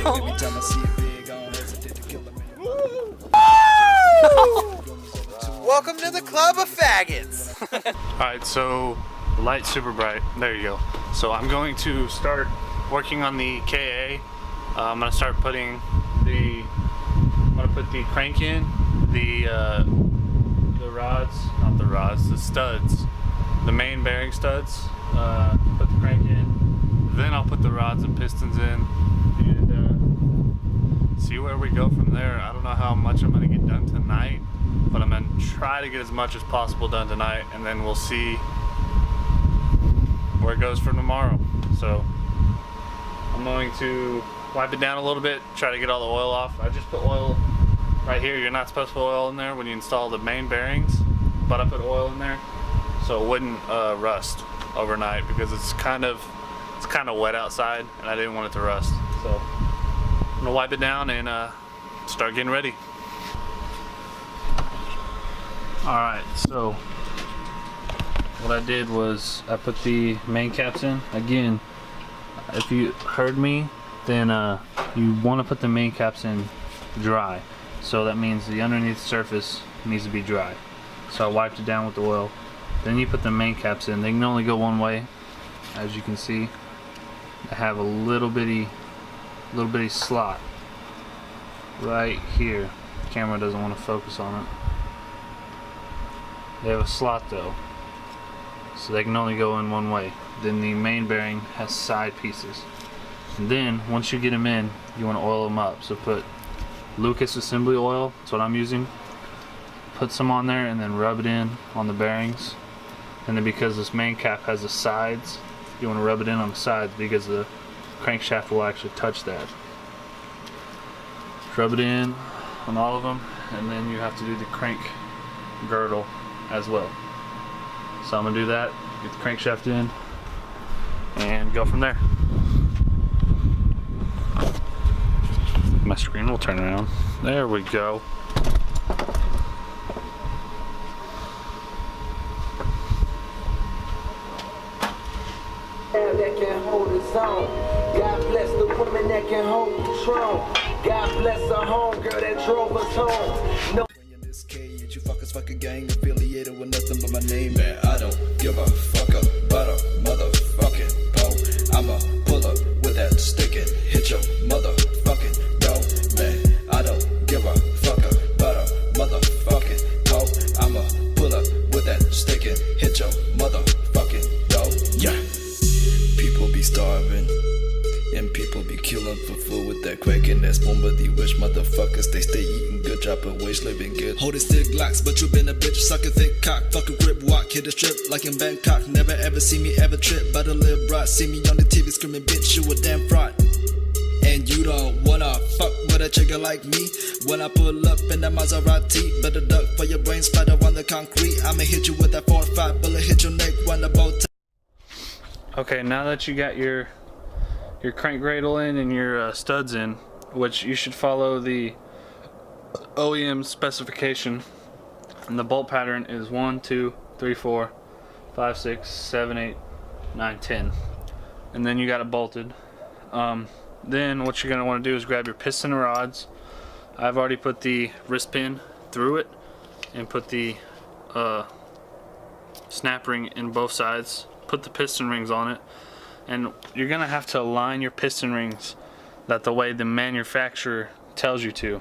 Welcome to the club of faggots. Alright, so the light's super bright. There you go. So I'm going to start working on the KA. I'm gonna start putting the crank in, the rods, not the rods, the studs, the main bearing studs. Put the crank in, then I'll put the rods and pistons in, and see where we go from there. I don't know how much I'm gonna get done tonight, but I'm gonna try to get as much as possible done tonight, and then we'll see where it goes from tomorrow. So I'm going to wipe it down a little bit, try to get all the oil off. I just put oil right here. You're not supposed to put oil in there when you install the main bearings, but I put oil in there so it wouldn't rust overnight, because it's kind of wet outside and I didn't want it to rust. So I'm gonna wipe it down and start getting ready. Alright, so what I did was I put the main caps in. Again, if you heard me, then you want to put the main caps in dry. So that means the underneath surface needs to be dry. So I wiped it down with the oil. Then you put the main caps in. They can only go one way. As you can see, I have a little bitty slot right here. The camera doesn't want to focus on it. They have a slot though, so they can only go in one way. Then the main bearing has side pieces. And then once you get them in, you want to oil them up. So put Lucas assembly oil, that's what I'm using. Put some on there and then rub it in on the bearings. And then because this main cap has the sides, you want to rub it in on the sides because the crankshaft will actually touch that. Rub it in on all of them, and then you have to do the crank girdle as well. So I'm gonna do that, get the crankshaft in, and go from there. My screen will turn around. There we go. That can hold his own. God bless the women that can hold the throne. God bless the home girl that drove us home. No. In this cage, you fuckers fucking gang affiliated with nothing but my name, man. I don't give a fuck about a motherfucking pole. I'ma pull up with that stick and hit your motherfucking dough, man. I don't give a fuck about a motherfucking pole. I'ma pull up with that stick and hit your motherfucking dough, yeah. People be starving and people be killing for food with that crack and that spoon, but these rich motherfuckers, they stay eating good, dropping waste, living good. Holding stick glocks, but you been a bitch, sucking thick cock, fucking grip, walk, hit a strip like in Bangkok. Never ever see me ever trip, but a little brat, see me on the TV screaming, bitch, you a damn fraud. And you don't wanna fuck with a chicken like me. When I pull up in that Maserati, better duck for your brain splatter on the concrete. I'ma hit you with that 4-5 bullet, hit your neck, run the bow tie. Okay, now that you got your crank cradle in and your studs in, which you should follow the OEM specification, and the bolt pattern is 1, 2, 3, 4, 5, 6, 7, 8, 9, 10, and then you got it bolted. Then what you're going to want to do is grab your piston rods. I've already put the wrist pin through it and put the snap ring in both sides. Put the piston rings on it, and you're gonna have to align your piston rings that the way the manufacturer tells you to.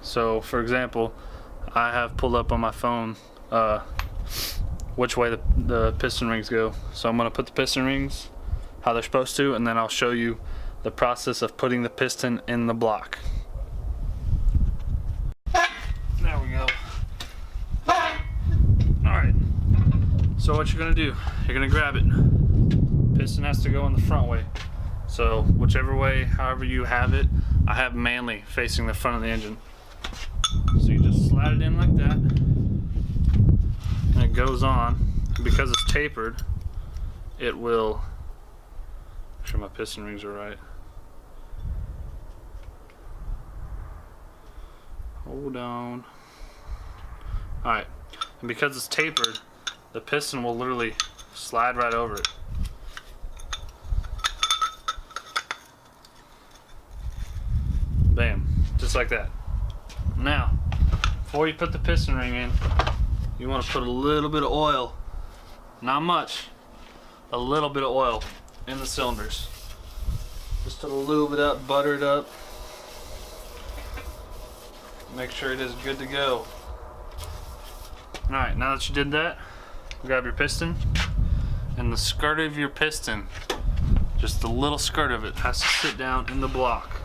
So for example, I have pulled up on my phone which way the piston rings go. So I'm gonna put the piston rings how they're supposed to, and then I'll show you the process of putting the piston in the block. There we go. Alright, so what you're gonna do, you're gonna grab it. Piston has to go in the front way. So whichever way, however you have it, I have manly facing the front of the engine. So you just slide it in like that, and it goes on. Because it's tapered, it will, make sure my piston rings are right. Hold on. Alright, and because it's tapered, the piston will literally slide right over it. just like that. Now, before you put the piston ring in, you want to put a little bit of oil, not much, a little bit of oil in the cylinders. Just to lube it up, butter it up. Make sure it is good to go. Alright, now that you did that, grab your piston, and the skirt of your piston, just the little skirt of it, has to sit down in the block.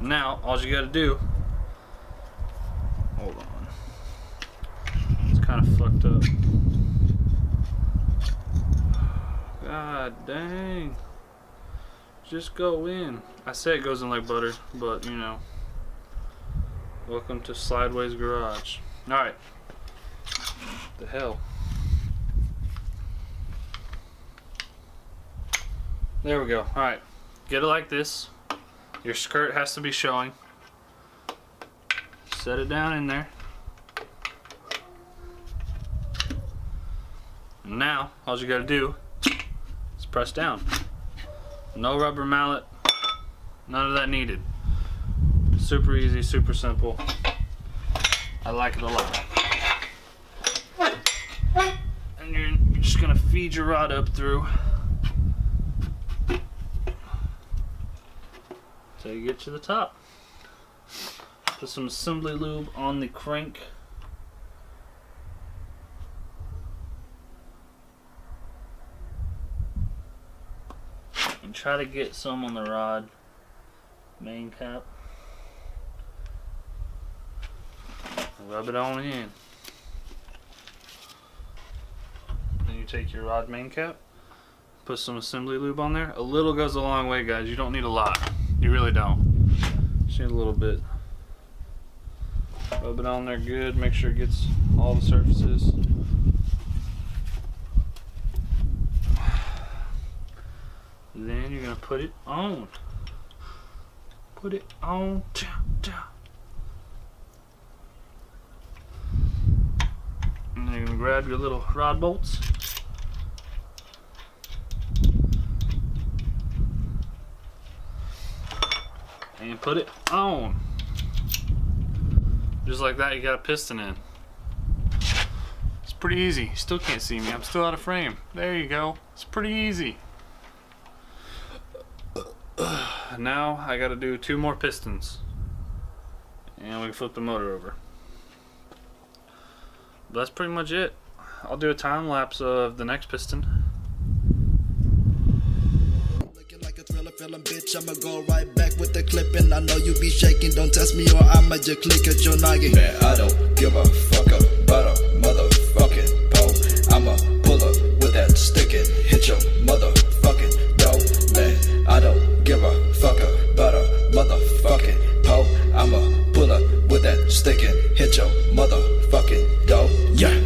Now, all you gotta do, hold on, it's kind of fucked up. God dang. Just go in. I say it goes in like butter, but you know. Welcome to Slideways Garage. Alright. The hell. There we go. Alright. Get it like this. Your skirt has to be showing. Set it down in there. And now, all you gotta do is press down. No rubber mallet. None of that needed. Super easy, super simple. I like it a lot. And you're just gonna feed your rod up through till you get to the top. Put some assembly lube on the crank. And try to get some on the rod main cap. Rub it on in. Then you take your rod main cap, put some assembly lube on there. A little goes a long way, guys. You don't need a lot. You really don't. Just need a little bit. Rub it on there good. Make sure it gets all the surfaces. Then you're gonna put it on. Put it on. And then you're gonna grab your little rod bolts. And put it on. Just like that, you got a piston in. It's pretty easy. You still can't see me. I'm still out of frame. There you go. It's pretty easy. Now I gotta do 2 more pistons. And we can flip the motor over. But that's pretty much it. I'll do a time lapse of the next piston. Looking like a thriller feeling, bitch. I'ma go right back with the clip, and I know you be shaking. Don't test me or I'ma just click at your noggin. Man, I don't give a fuck about a motherfucking pole. I'ma pull up with that stick and hit your motherfucking dough. Man, I don't give a fuck about a motherfucking pole. I'ma pull up with that stick and hit your motherfucking dough. Yeah.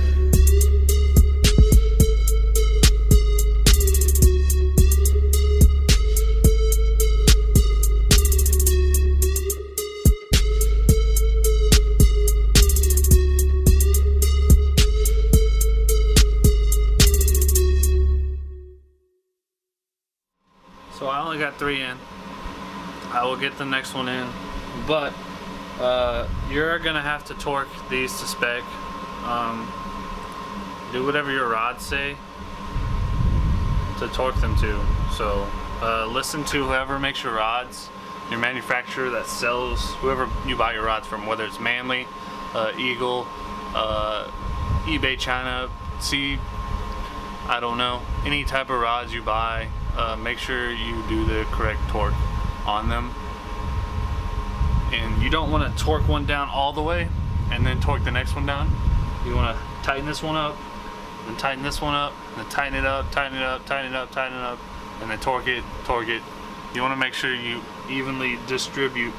So I only got 3 in. I will get the next one in, but you're gonna have to torque these to spec. Do whatever your rods say to torque them to. So listen to whoever makes your rods, your manufacturer that sells, whoever you buy your rods from, whether it's Manly, Eagle, eBay China, I don't know, any type of rods you buy. Make sure you do the correct torque on them, and you don't want to torque one down all the way and then torque the next one down. You want to tighten this one up, then tighten this one up, then tighten it up, tighten it up, tighten it up, tighten it up, and then torque it, torque it. You want to make sure you evenly distribute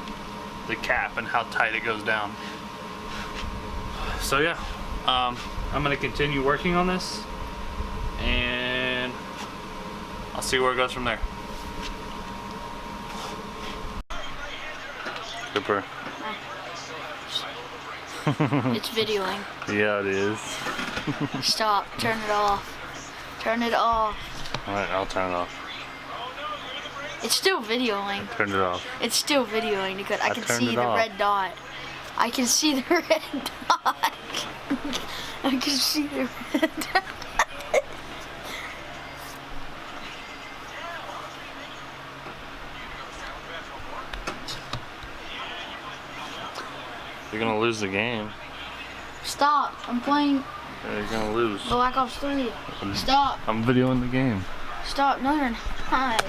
the cap and how tight it goes down. So yeah, I'm going to continue working on this, and I'll see where it goes from there. Cooper. It's videoing. Yeah, it is. Stop. Turn it off. Turn it off. Alright, I'll turn it off. It's still videoing. Turned it off. It's still videoing because I can turned see it the off. red dot. I can see the red dot. I can see the red dot. You're gonna lose the game. Stop. I'm playing You're gonna lose. Black Ops 3. Stop. I'm videoing the game. Stop. No, you're not.